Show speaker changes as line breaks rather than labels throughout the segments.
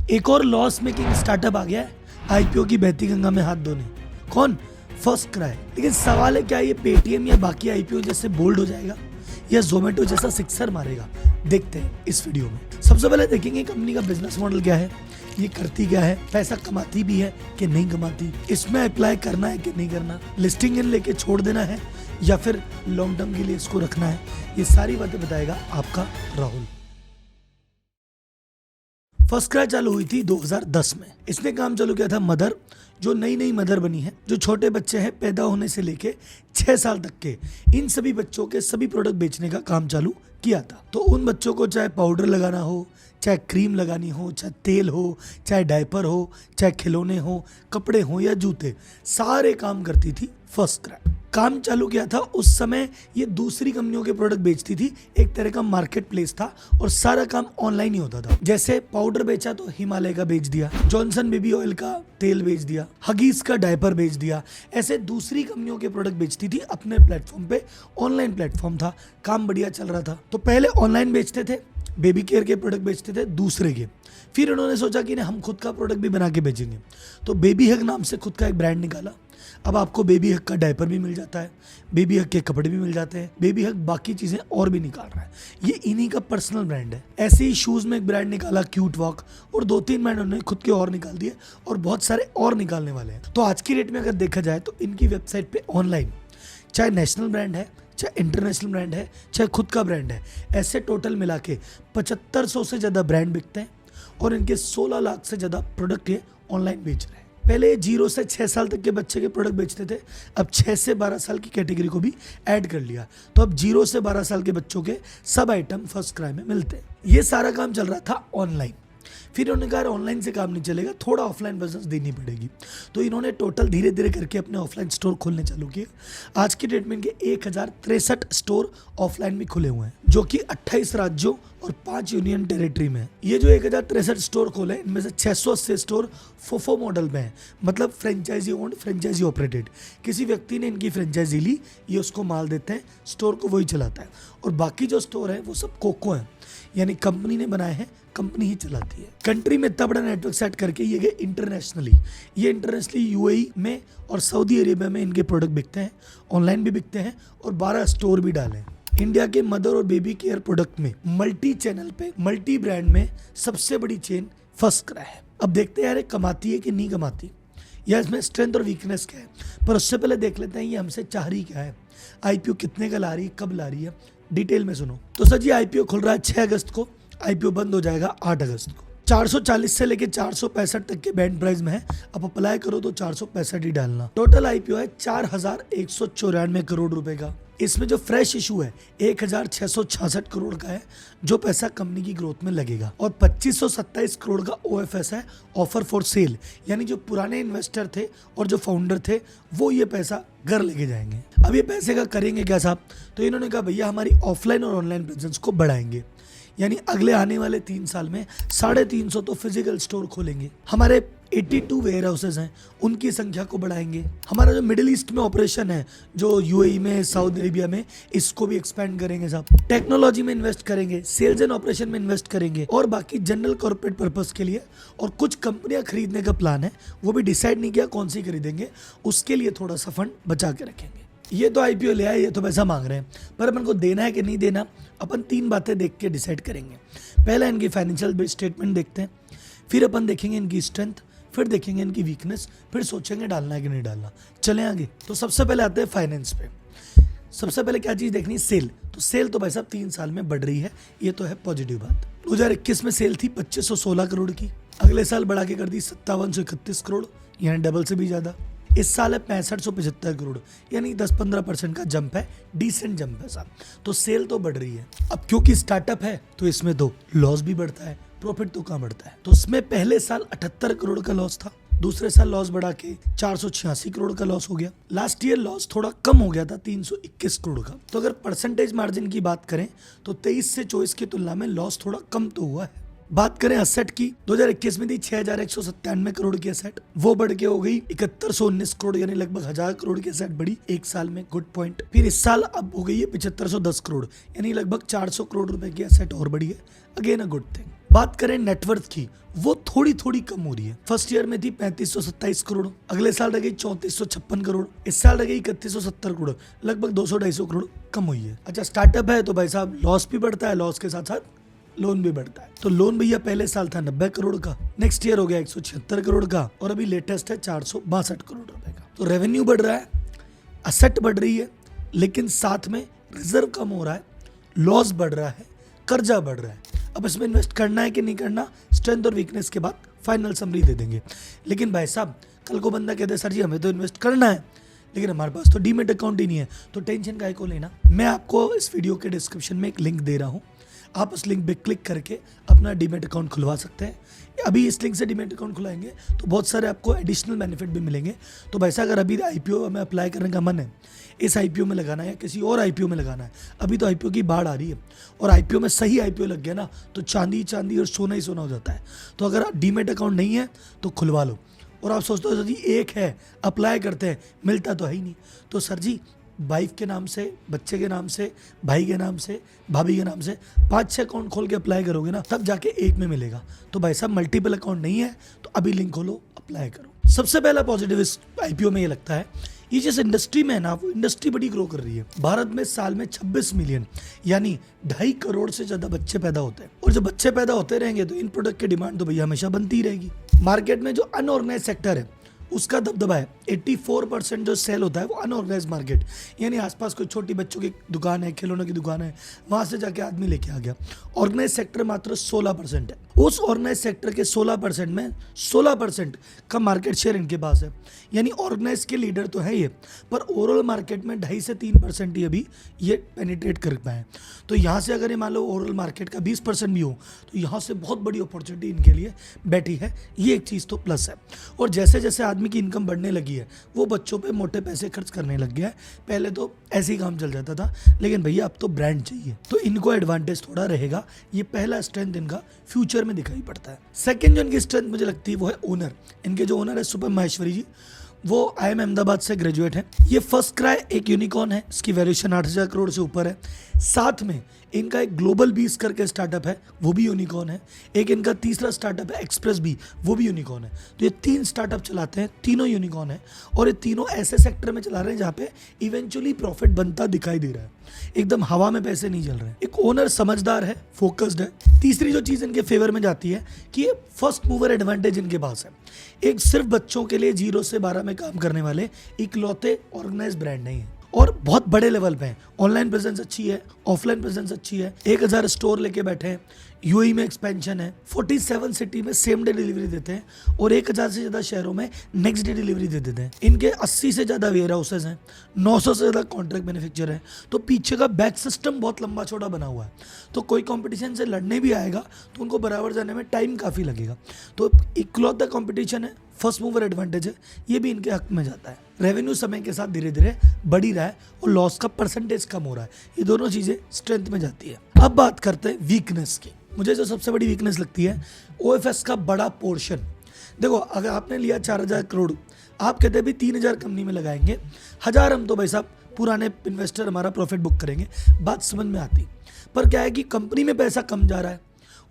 एक और loss making startup आ गया है आईपीओ की बहती गंगा में हाथ धोने। कौन? First cry. लेकिन सवाल है, क्या ये पेटीएम या बाकी आईपीओ जैसे बोल्ड हो जाएगा या जोमेटो जैसा सिक्सर मारेगा? देखते हैं इस वीडियो में। सबसे पहले देखेंगे कंपनी का बिजनेस मॉडल क्या है, ये करती क्या है, पैसा कमाती भी है कि नहीं कमाती, इसमें अप्लाई करना है कि नहीं करना, लिस्टिंग इन लेके छोड़ देना है या फिर लॉन्ग टर्म के लिए इसको रखना है, ये सारी बातें बताएगा आपका राहुल। फर्स्ट क्राई चालू हुई थी 2010 में। इसने काम चालू किया था मदर, जो नई नई मदर बनी है, जो छोटे बच्चे हैं पैदा होने से लेके 6 साल तक के, इन सभी बच्चों के सभी प्रोडक्ट बेचने का काम चालू किया था। तो उन बच्चों को चाहे पाउडर लगाना हो, चाहे क्रीम लगानी हो, चाहे तेल हो, चाहे डायपर हो, चाहे खिलौने हो, कपड़े हो या जूते, सारे काम करती थी फर्स्ट क्राई। काम चालू किया था उस समय ये दूसरी कंपनियों के प्रोडक्ट बेचती थी, एक तरह का मार्केट प्लेस था और सारा काम ऑनलाइन ही होता था। जैसे पाउडर बेचा तो हिमालय का बेच दिया, जॉनसन बेबी ऑयल का तेल बेच दिया, हगीज का डायपर बेच दिया, ऐसे दूसरी कंपनियों के प्रोडक्ट बेचती थी अपने प्लेटफॉर्म पे। ऑनलाइन प्लेटफॉर्म था, काम बढ़िया चल रहा था। तो पहले ऑनलाइन बेचते थे, बेबी केयर के प्रोडक्ट बेचते थे दूसरे के। फिर उन्होंने सोचा कि हम खुद का प्रोडक्ट भी बना के बेचेंगे, तो बेबी हग नाम से खुद का एक ब्रांड निकाला। अब आपको बेबी हग का डायपर भी मिल जाता है, बेबी हग के कपड़े भी मिल जाते हैं, बेबी हग बाकी चीजें और भी निकाल रहा है, ये इन्हीं का पर्सनल ब्रांड है। ऐसे ही शूज में एक ब्रांड निकाला क्यूट वॉक, और 2-3 ब्रांड उन्होंने खुद के और निकाल दिए और बहुत सारे और निकालने वाले हैं। तो आज की डेट में अगर देखा जाए तो इनकी वेबसाइट पे ऑनलाइन चाहे नेशनल ब्रांड है, चाहे इंटरनेशनल ब्रांड है, चाहे खुद का ब्रांड है, ऐसे टोटल मिला के 7500 से ज़्यादा ब्रांड बिकते हैं और इनके 16 लाख से ज़्यादा प्रोडक्ट ये ऑनलाइन बेच रहे हैं। पहले 0 से 6 साल तक के बच्चे के प्रोडक्ट बेचते थे, अब 6 से 12 साल की कैटेगरी को भी ऐड कर लिया, तो अब 0 से 12 साल के बच्चों के सब आइटम फर्स्ट क्राई में मिलते हैं। ये सारा काम चल रहा था ऑनलाइन। फिर उन्होंने कहा ऑनलाइन से काम नहीं चलेगा, थोड़ा ऑफलाइन बिजनेस देनी पड़ेगी, तो इन्होंने टोटल धीरे धीरे करके अपने ऑफलाइन स्टोर खोलने चालू किए। आज की डेट में इनके 1063 स्टोर ऑफलाइन भी खुले हुए हैं, जो कि 28 राज्यों और 5 यूनियन टेरिटरी में है। ये जो 1063 स्टोर खोले, इनमें से 680 स्टोर फोफो मॉडल में है, मतलब फ्रेंचाइजी ओन्ड फ्रेंचाइजी ऑपरेटेड। किसी व्यक्ति ने इनकी फ्रेंचाइजी ली, ये उसको माल देते हैं, स्टोर को वही चलाता है, और बाकी जो स्टोर है वो सब कोको है, यानी कंपनी ने बनाए हैं, कंपनी ही चलाती है। कंट्री में इतना बड़ा नेटवर्क सेट करके ये गए इंटरनेशनली। ये इंटरनेशनली यूएई में और सऊदी अरेबिया में इनके प्रोडक्ट बिकते हैं, ऑनलाइन भी बिकते हैं, और 12 स्टोर भी डाले हैं। इंडिया के मदर और बेबी केयर प्रोडक्ट में मल्टी चैनल पे, मल्टी ब्रांड में सबसे बड़ी चेन फर्स्ट क्राई है। अब देखते हैं यार कमाती है कि नहीं कमाती, या इसमें स्ट्रेंथ और वीकनेस क्या है। पर उससे पहले देख लेते हैं ये हमसे चाह रही क्या है, आईपीओ कितने का ला रही है, कब ला रही है, डिटेल में सुनो। तो सर जी आईपीओ खुल रहा है 6 अगस्त को, आईपीओ बंद हो जाएगा 8 अगस्त को। 440 से लेके 465 तक के बैंड प्राइस में है। अब अप्लाई करो तो 465 ही डालना। टोटल आईपीओ है 4194 करोड़ रुपए का। इसमें जो फ्रेश इशू है 1666 करोड़ का है, जो पैसा कंपनी की ग्रोथ में लगेगा, और 2527 करोड़ का ओएफएस है, ऑफर फॉर सेल, यानी जो पुराने इन्वेस्टर थे और जो फाउंडर थे वो ये पैसा घर लेके जाएंगे। अब ये पैसे का करेंगे क्या साहब? तो इन्होंने कहा भैया हमारी ऑफलाइन और ऑनलाइन प्रेजेंस को बढ़ाएंगे, यानी अगले आने वाले 3 साल में 350 तो फिजिकल स्टोर खोलेंगे। हमारे 82 वेयर हाउसेज हैं, उनकी संख्या को बढ़ाएंगे। हमारा जो मिडिल ईस्ट में ऑपरेशन है, जो यूएई में, सऊदी अरेबिया में, इसको भी एक्सपेंड करेंगे साहब। टेक्नोलॉजी में इन्वेस्ट करेंगे, सेल्स एंड ऑपरेशन में इन्वेस्ट करेंगे, और बाकी जनरल कॉर्पोरेट पर्पस के लिए। और कुछ कंपनियां खरीदने का प्लान है, वो भी डिसाइड नहीं किया कौन सी खरीदेंगे, उसके लिए थोड़ा सा फंड बचा के रखेंगे। ये तो आईपीओ ले आए, ये तो पैसा मांग रहे हैं, पर अपन को देना है कि नहीं देना, अपन 3 बातें देख के डिसाइड करेंगे। पहला इनकी फाइनेंशियल स्टेटमेंट देखते हैं, फिर अपन देखेंगे इनकी स्ट्रेंथ, फिर देखेंगे इनकी वीकनेस, फिर सोचेंगे डालना है कि नहीं डालना। चलें आगे। तो सबसे पहले आते हैं फाइनेंस पे। सबसे पहले क्या चीज़ देखनी, सेल। तो सेल तो भाई साहब 3 साल में बढ़ रही है, ये तो है पॉजिटिव बात। 2021 में सेल थी 2516 करोड़ की, अगले साल बढ़ा के कर दी 5731 करोड़, यानी डबल से भी ज़्यादा। इस साल है 6575 करोड़, यानी 10-15% का जंप है, डिसेंट जंप है साहब। तो सेल तो बढ़ रही है। अब क्योंकि स्टार्टअप है तो इसमें तो लॉस भी बढ़ता है, प्रॉफिट तो कहाँ बढ़ता है। तो उसमें पहले साल 78 करोड़ का लॉस था, दूसरे साल लॉस बढ़ा के 486 करोड़ का लॉस हो गया। लास्ट ईयर लॉस थोड़ा कम हो गया था, 321 करोड़ का। तो अगर परसेंटेज मार्जिन की बात करें तो 23 से 24 की तुलना में लॉस थोड़ा कम तो हुआ है। बात करें असेट की, 2021 में थी 6197 करोड़ की असेट, वो बढ़ के हो गई 7119 करोड़, यानी लगभग 1000 करोड़ की असेट बढ़ी एक साल में। Good point. फिर इस साल अब हो गई है 7510 करोड़, यानी लगभग 400 करोड़ रुपए की असेट और बढ़ी है। Again a good thing. बात करें नेटवर्थ की, वो थोड़ी थोड़ी कम हो रही है। फर्स्ट ईयर में थी 3527 करोड़, अगले साल रह गई 3456 करोड़, इस साल रह गई 3170 करोड़, लगभग 200-250 करोड़ कम हुई है। अच्छा, स्टार्टअप है तो भाई साहब लॉस भी बढ़ता है, लॉस के साथ साथ लोन भी बढ़ता है। तो लोन भैया पहले साल था 90 करोड़ का, नेक्स्ट ईयर हो गया 176 करोड़ का, और अभी लेटेस्ट है 462 करोड़ रुपए का। तो रेवेन्यू बढ़ रहा है, असेट बढ़ रही है, लेकिन साथ में रिजर्व कम हो रहा है, लॉस बढ़ रहा है, कर्जा बढ़ रहा है। अब इसमें इन्वेस्ट करना है कि नहीं करना, स्ट्रेंथ और वीकनेस के बाद फाइनल समरी दे देंगे। लेकिन भाई साहब कल को बंदा कहते हैं सर जी हमें तो इन्वेस्ट करना है, लेकिन हमारे पास तो डीमेट अकाउंट ही नहीं है, तो टेंशन काहे को लेना। मैं आपको इस वीडियो के डिस्क्रिप्शन में एक लिंक दे रहा हूँ, आप उस लिंक पे क्लिक करके अपना डीमेट अकाउंट खुलवा सकते हैं। अभी इस लिंक से डीमेट अकाउंट खुलाएंगे तो बहुत सारे आपको एडिशनल बेनिफिट भी मिलेंगे। तो भाई साहब अगर अभी आईपीओ में अप्लाई करने का मन है, इस आईपीओ में लगाना है या किसी और आईपीओ में लगाना है, अभी तो आईपीओ की बाढ़ आ रही है, और आईपीओ में सही आईपीओ लग गया ना तो चांदी चांदी और सोना ही सोना हो जाता है। तो अगर डीमेट अकाउंट नहीं है तो खुलवा लो। और आप सोचते हो सर जी एक है, अप्लाई करते हैं, मिलता तो है ही नहीं। तो सर जी वाइफ के नाम से, बच्चे के नाम से, भाई के नाम से, भाभी के नाम से 5-6 अकाउंट खोल के अप्लाई करोगे ना, तब जाके एक में मिलेगा। तो भाई साहब मल्टीपल अकाउंट नहीं है तो अभी लिंक खोलो, अप्लाई करो। सबसे पहला पॉजिटिव इस आईपीओ में ये लगता है, ये जिस इंडस्ट्री में है ना, वो इंडस्ट्री बड़ी ग्रो कर रही है। भारत में साल में 26 मिलियन यानी 2.5 करोड़ से ज्यादा बच्चे पैदा होते हैं, और जब बच्चे पैदा होते रहेंगे तो इन प्रोडक्ट की डिमांड तो भैया हमेशा बनती ही रहेगी। मार्केट में जो अनऑर्गेनाइज सेक्टर है उसका दबदबा है। 84% जो सेल होता है वो अनऑर्गेनाइज मार्केट, यानी आसपास कोई छोटी बच्चों की दुकान है, खिलौनों की दुकान है, वहां से जाके आदमी लेके आ गया। ऑर्गेनाइज सेक्टर मात्र 16% है। उस ऑर्गेनाइज सेक्टर के 16% में 16% का मार्केट शेयर इनके पास है, यानी ऑर्गेनाइज के लीडर तो है ये, पर ओवरऑल मार्केट में 2.5 से 3% ही अभी ये पेनिट्रेट कर पाए। तो यहाँ से अगर ये मान लो ओवरऑल मार्केट का 20% भी हो तो यहाँ से बहुत बड़ी अपॉर्चुनिटी इनके लिए बैठी है। ये एक चीज़ तो प्लस है। और जैसे जैसे आदमी की इनकम बढ़ने लगी है वो बच्चों पे मोटे पैसे खर्च करने लग गया है। पहले तो ऐसे ही काम चल जाता था, लेकिन भैया अब तो ब्रांड चाहिए, तो इनको एडवांटेज थोड़ा रहेगा। ये पहला स्ट्रेंथ इनका फ्यूचर में दिखाई पड़ता है। सेकंड जो इनकी स्ट्रेंथ मुझे लगती है वो है ओनर। इनके जो ओनर है सुपर महेश्वरी जी, वो IIM अहमदाबाद से ग्रेजुएट है। ये फर्स्ट क्राई एक यूनिकॉर्न है, इसकी वैल्यूएशन 8000 करोड़ से ऊपर है। साथ में इनका एक ग्लोबल बीस करके स्टार्टअप है, वो भी यूनिकॉर्न है। एक इनका तीसरा स्टार्टअप है एक्सप्रेस बी, वो भी यूनिकॉर्न है। तो ये 3 स्टार्टअप चलाते हैं, तीनों यूनिकॉर्न है, और ये तीनों ऐसे सेक्टर में चला रहे हैं जहाँ पे इवेंचुअली प्रॉफिट बनता दिखाई दे रहा है, एकदम हवा में पैसे नहीं चल रहे हैं। एक ओनर समझदार है, फोकस्ड है। तीसरी जो चीज़ इनके फेवर में जाती है कि ये फर्स्ट मूवर एडवांटेज इनके पास है। एक सिर्फ बच्चों के लिए 0 से 12 में काम करने वाले इकलौते ऑर्गेनाइज ब्रांड नहीं है, और बहुत बड़े लेवल पे है। ऑनलाइन प्रेजेंस अच्छी है, ऑफलाइन प्रेजेंस अच्छी है, 1000 स्टोर लेके बैठे हैं, यूएई में एक्सपेंशन है, 47 सिटी में सेम डे डिलीवरी देते हैं, और 1000 से ज़्यादा शहरों में नेक्स्ट डे डिलीवरी दे देते हैं। इनके 80 से ज़्यादा वेयर हाउसेज हैं, 900 से ज़्यादा कॉन्ट्रैक्ट मैन्युफैक्चर है। तो पीछे का बैक सिस्टम बहुत लंबा चौड़ा बना हुआ है, तो कोई कंपटीशन से लड़ने भी आएगा तो उनको बराबर जाने में टाइम काफ़ी लगेगा। तो इकलौता कंपटीशन है, फर्स्ट मूवर एडवांटेज है, ये भी इनके हक में जाता है। रेवेन्यू समय के साथ धीरे धीरे बढ़ ही रहा है और लॉस का परसेंटेज कम हो रहा है। ये दोनों चीज़ें स्ट्रेंथ में जाती है। अब बात करते हैं वीकनेस की। मुझे जो सबसे बड़ी वीकनेस लगती है OFS का बड़ा पोर्शन। देखो अगर आपने लिया 4000 करोड़, आप कहते भी 3000 कंपनी में लगाएंगे, 1000 हम तो भाई साहब पुराने इन्वेस्टर हमारा प्रॉफिट बुक करेंगे, बात समझ में आती। पर क्या है कि कंपनी में पैसा कम जा रहा है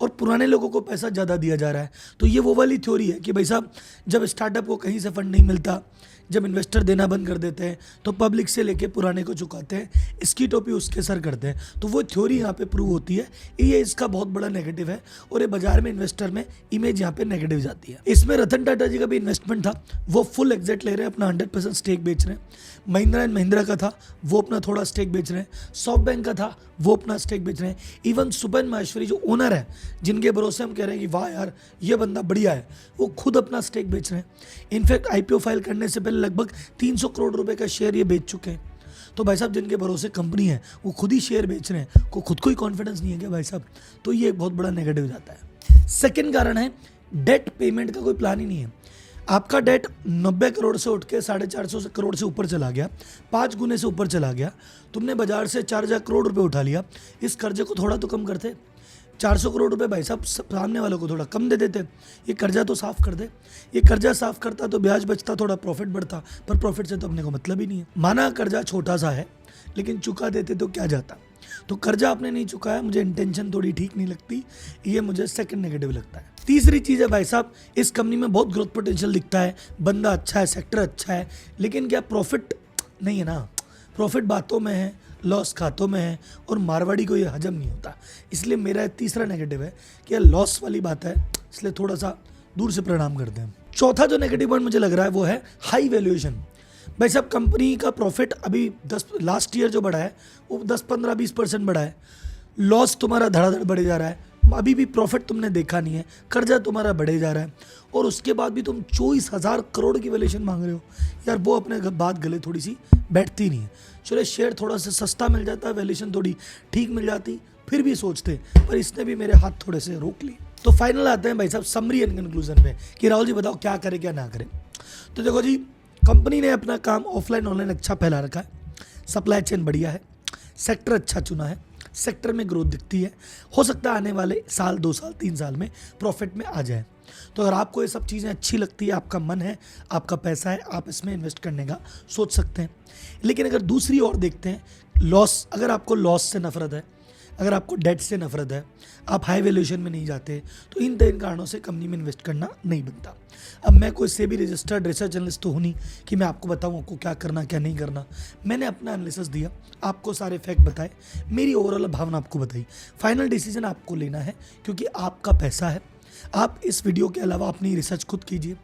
और पुराने लोगों को पैसा ज़्यादा दिया जा रहा है। तो ये वो वाली थ्योरी है कि भाई साहब जब स्टार्टअप को कहीं से फंड नहीं मिलता, जब इन्वेस्टर देना बंद कर देते हैं तो पब्लिक से लेके पुराने को चुकाते हैं, इसकी टोपी उसके सर करते हैं। तो वो थ्योरी यहाँ पे प्रूव होती है। ये इसका बहुत बड़ा नेगेटिव है, और ये बाजार में इन्वेस्टर में इमेज यहाँ पे नेगेटिव जाती है। इसमें रतन टाटा जी का भी इन्वेस्टमेंट था, वो फुल एग्जिट ले रहे हैं, अपना 100% स्टेक बेच रहे हैं। महिंद्रा एंड महिंद्रा का था, वो अपना थोड़ा स्टेक बेच रहे हैं। सॉफ्ट बैंक का था, वो अपना स्टेक बेच रहे हैं। इवन सुपन महेश्वरी जो ओनर है, जिनके भरोसे हम कह रहे हैं कि वाह यार ये बंदा बढ़िया है, वो खुद अपना स्टेक बेच रहे हैं। इनफैक्ट IPO फाइल करने से पहले लगभग 300 करोड़ रुपए का शेयर ये बेच चुके हैं। तो भाई साहब जिनके भरोसे कंपनी है वो खुद ही शेयर बेच रहे हैं, को खुद को ही कॉन्फिडेंस नहीं है क्या भाई साहब? तो ये एक बहुत बड़ा नेगेटिव जाता है। सेकंड कारण है डेट पेमेंट का कोई प्लान ही नहीं है। आपका डेट 90 करोड़ से उठ के 450 करोड़ से ऊपर चला गया, 5 गुने से ऊपर चला गया। तुमने बाजार से 4000 करोड़ रुपए उठा लिया, इस कर्जे को थोड़ा तो कम करते। 400 करोड़ रुपए भाई साहब सामने वालों को थोड़ा कम दे देते, ये कर्जा तो साफ कर दे। ये कर्जा साफ करता तो ब्याज बचता, थोड़ा प्रॉफिट बढ़ता, पर प्रॉफिट से तो अपने को मतलब ही नहीं है। माना कर्जा छोटा सा है, लेकिन चुका देते तो क्या जाता। तो कर्जा आपने नहीं चुकाया, मुझे इंटेंशन थोड़ी ठीक नहीं लगती, ये मुझे सेकंड नेगेटिव लगता है। तीसरी चीज़ है भाई साहब, इस कंपनी में बहुत ग्रोथ पोटेंशियल दिखता है, बंदा अच्छा है, सेक्टर अच्छा है, लेकिन क्या प्रॉफिट नहीं है ना। प्रॉफिट बातों में है, लॉस खातों में है, और मारवाड़ी को ये हजम नहीं होता। इसलिए मेरा तीसरा नेगेटिव है कि यह लॉस वाली बात है, इसलिए थोड़ा सा दूर से प्रणाम करते हैं। चौथा जो नेगेटिव पॉइंट मुझे लग रहा है वो है हाई वैल्यूएशन। भाई साहब कंपनी का प्रॉफिट अभी लास्ट ईयर जो बढ़ा है वो 10-15-20% बढ़ा है, लॉस तुम्हारा धड़ाधड़ बढ़े जा रहा है, अभी भी प्रॉफिट तुमने देखा नहीं है, कर्जा तुम्हारा बढ़े जा रहा है, और उसके बाद भी तुम 24,000 करोड़ की वैल्यूएशन मांग रहे हो। यार वो अपने बात गले थोड़ी सी बैठती नहीं है। चलो शेयर थोड़ा सा सस्ता मिल जाता, वैल्यूएशन थोड़ी ठीक मिल जाती, फिर भी सोचते, पर इसने भी मेरे हाथ थोड़े से रोक लिए। तो फाइनल आते हैं भाई साहब समरी एंड कंक्लूजन पे कि राहुल जी बताओ क्या करें क्या ना करें। तो देखो जी, कंपनी ने अपना काम ऑफलाइन ऑनलाइन अच्छा फैला रखा है, सप्लाई चेन बढ़िया है, सेक्टर अच्छा चुना है, सेक्टर में ग्रोथ दिखती है, हो सकता है आने वाले साल 2 साल 3 साल में प्रॉफिट में आ जाए। तो अगर आपको ये सब चीज़ें अच्छी लगती है, आपका मन है, आपका पैसा है, आप इसमें इन्वेस्ट करने का सोच सकते हैं। लेकिन अगर दूसरी ओर देखते हैं, लॉस, अगर आपको लॉस से नफरत है, अगर आपको डेट से नफरत है, आप हाई वैल्यूएशन में नहीं जाते, तो इन 3 कारणों से कंपनी में इन्वेस्ट करना नहीं बनता। अब मैं कोई से भी रजिस्टर्ड रिसर्च एनालिस्ट तो हूँ नहीं कि मैं आपको बताऊँ आपको क्या करना क्या नहीं करना। मैंने अपना एनालिसिस दिया, आपको सारे फैक्ट बताए, मेरी ओवरऑल भावना आपको बताई। फाइनल डिसीजन आपको लेना है, क्योंकि आपका पैसा है। आप इस वीडियो के अलावा अपनी रिसर्च खुद कीजिए,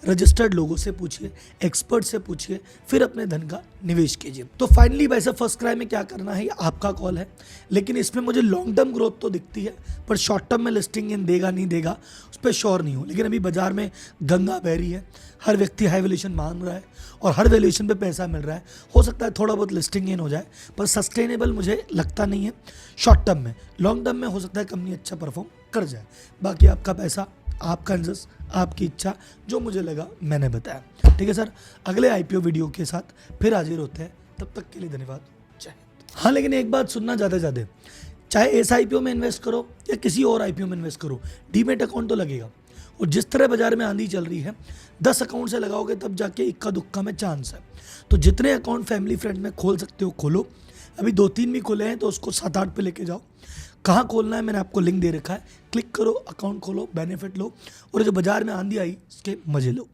रजिस्टर्ड लोगों से पूछिए, एक्सपर्ट से पूछिए, फिर अपने धन का निवेश कीजिए। तो फाइनली वैसे फर्स्ट क्राई में क्या करना है ये आपका कॉल है, लेकिन इसमें मुझे लॉन्ग टर्म ग्रोथ तो दिखती है, पर शॉर्ट टर्म में लिस्टिंग इन देगा नहीं देगा उस पर श्योर नहीं हूँ। लेकिन अभी बाजार में गंगा बह रही है, हर व्यक्ति हाई वैल्यूएशन मांग रहा है और हर वैल्यूएशन पे पैसा मिल रहा है। हो सकता है थोड़ा बहुत लिस्टिंग इन हो जाए, पर सस्टेनेबल मुझे लगता नहीं है शॉर्ट टर्म में। लॉन्ग टर्म में हो सकता है कंपनी अच्छा परफॉर्म कर जाए। बाकी आपका पैसा, आपका इंटरेस्ट, आपकी इच्छा, जो मुझे लगा मैंने बताया। ठीक है सर, अगले आईपीओ वीडियो के साथ फिर हाजिर होते हैं, तब तक के लिए धन्यवाद, जय हिंद। हाँ, लेकिन एक बात सुनना ज़्यादा चाहे इस आईपीओ में इन्वेस्ट करो या किसी और आईपीओ में इन्वेस्ट करो, डीमेट अकाउंट तो लगेगा। और जिस तरह बाजार में आंधी चल रही है, 10 अकाउंट से लगाओगे तब जाके इक्का दुक्का में चांस है। तो जितने अकाउंट फैमिली फ्रेंड में खोल सकते हो खोलो। अभी 2-3 भी खुले हैं तो उसको 7-8 पे लेके जाओ। कहाँ खोलना है मैंने आपको लिंक दे रखा है, क्लिक करो, अकाउंट खोलो, बेनिफिट लो, और जो बाजार में आंधी आई उसके मजे लो।